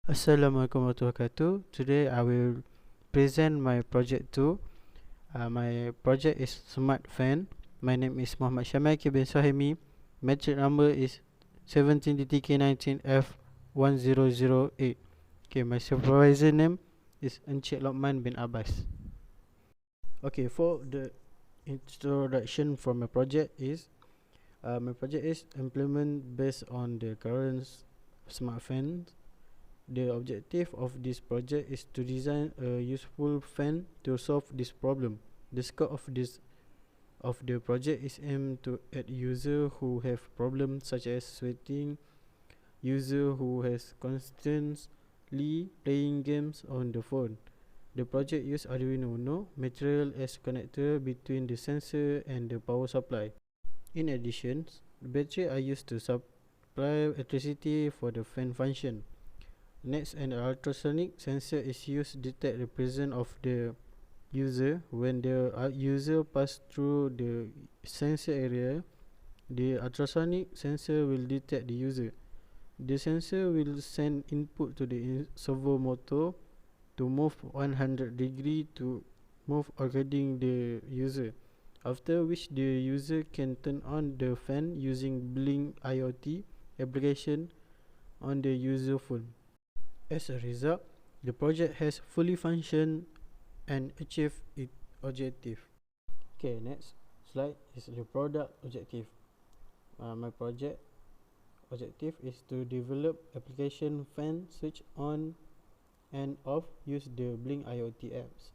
Assalamualaikum warahmatullahi wabarakatuh. Today I will present my project 2. My project is Smart Fan. My name is Muhammad Syamaki bin Sahimi. Metric number is 17DTK19F1008. Okay, my supervisor name is Encik Lokman bin Abbas. Okay, for the introduction for my project is my project is implement based on the current smart fan. The objective of this project is to design a useful fan to solve this problem. The scope of the project is aimed to aid user who have problems such as sweating, user who has constantly playing games on the phone. The project uses Arduino Uno material as connector between the sensor and the power supply. In addition, the battery are used to supply electricity for the fan function. Next, an ultrasonic sensor is used to detect the presence of the user. When the user pass through the sensor area, the ultrasonic sensor will detect the user. The sensor will send input to the servo motor to move 100 degree to move according the user. After which the user can turn on the fan using Blink IoT application on the user phone. As a result, the project has fully functioned and achieved its objective. Okay, next slide is the product objective. My project objective is to develop application fan switch on and off use the Blink IoT apps.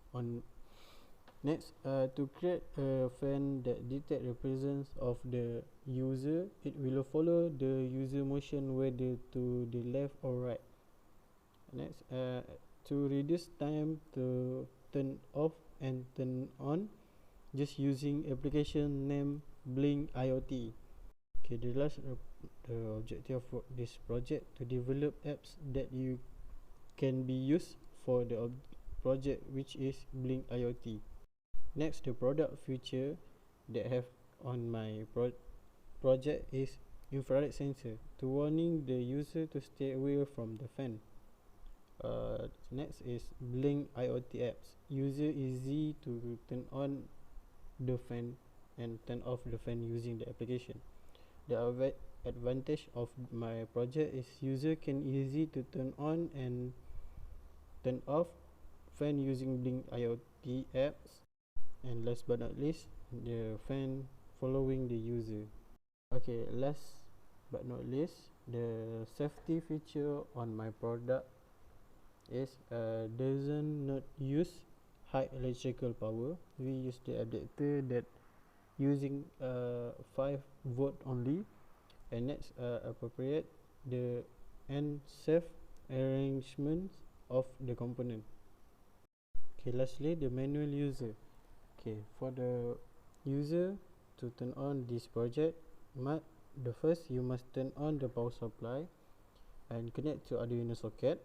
Next, to create a fan that detect the presence of the user, it will follow the user motion whether to the left or right. Next, to reduce time to turn off and turn on, just using application name Blink IoT. Okay, the last objective of this project to develop apps that you can be used for the project, which is Blink IoT. Next, the product feature that have on my project is infrared sensor to warning the user to stay away from the fan. Next is Blink IoT apps. User easy to turn on the fan and turn off the fan using the application. The advantage of my project is user can easy to turn on and turn off fan using Blink IoT apps. And last but not least, the fan following the user. Okay, last but not least, the safety feature on my product is doesn't not use high electrical power. We use the adapter that using 5 volt only, and that's appropriate the and safe arrangement of the component. Okay, lastly, the manual user. Okay, for the user to turn on this project, the first you must turn on the power supply and connect to Arduino socket.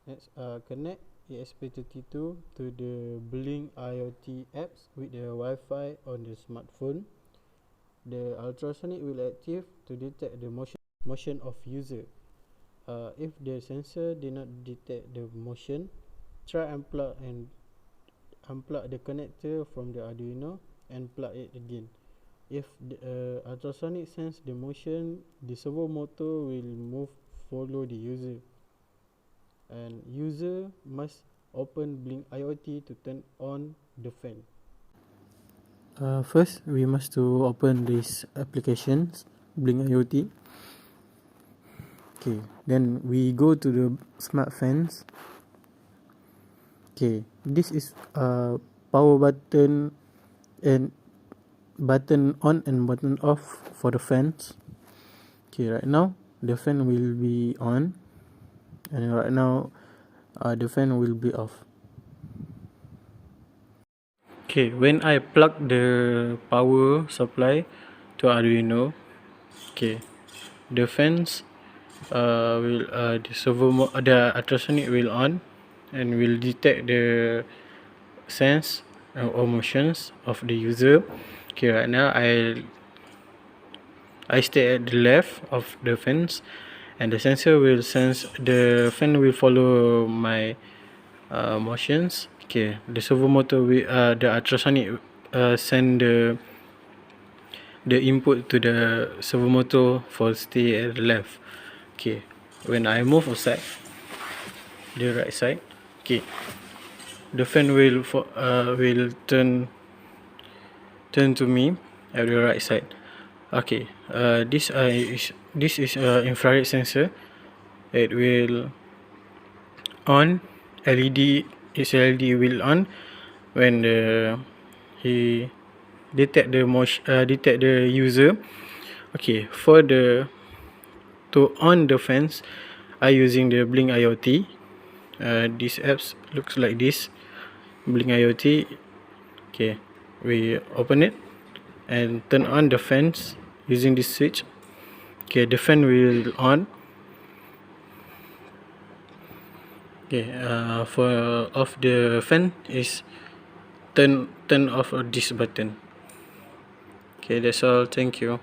Next, connect ESP32 to the Blink IoT apps with the Wi-Fi on the smartphone. The ultrasonic will active to detect the motion of user. If the sensor did not detect the motion, try unplug the connector from the Arduino and plug it again. If the ultrasonic sense the motion, the servo motor will follow the user. And user must open Blink IoT to turn on the fan. First, we must to open this applications Blink IoT. Okay, then we go to the smart fans. Okay, this is power button and button on and button off for the fans. Okay, right now the fan will be on, and right now the fan will be off. Okay, when I plug the power supply to Arduino, okay, the fans will the ultrasonic will on and will detect the sense or motions of the user. Okay, right now I stay at the left of the fence, and the sensor will sense, the fan will follow my motions. Okay, the servo motor will the ultrasonic send the input to the servo motor for stay at the left. Okay, when I move aside the right side, okay, the fan will turn to me at the right side. Okay, this is infrared sensor. It will on LED. Its LED will on when he detect the user. Okay, for to on the fans, I using the Blink IoT. This apps looks like this, Blink IoT. Okay, we open it and turn on the fans using this switch. Okay, the fan will on. Okay, for off the fan is turn off this button. Okay, that's all. Thank you.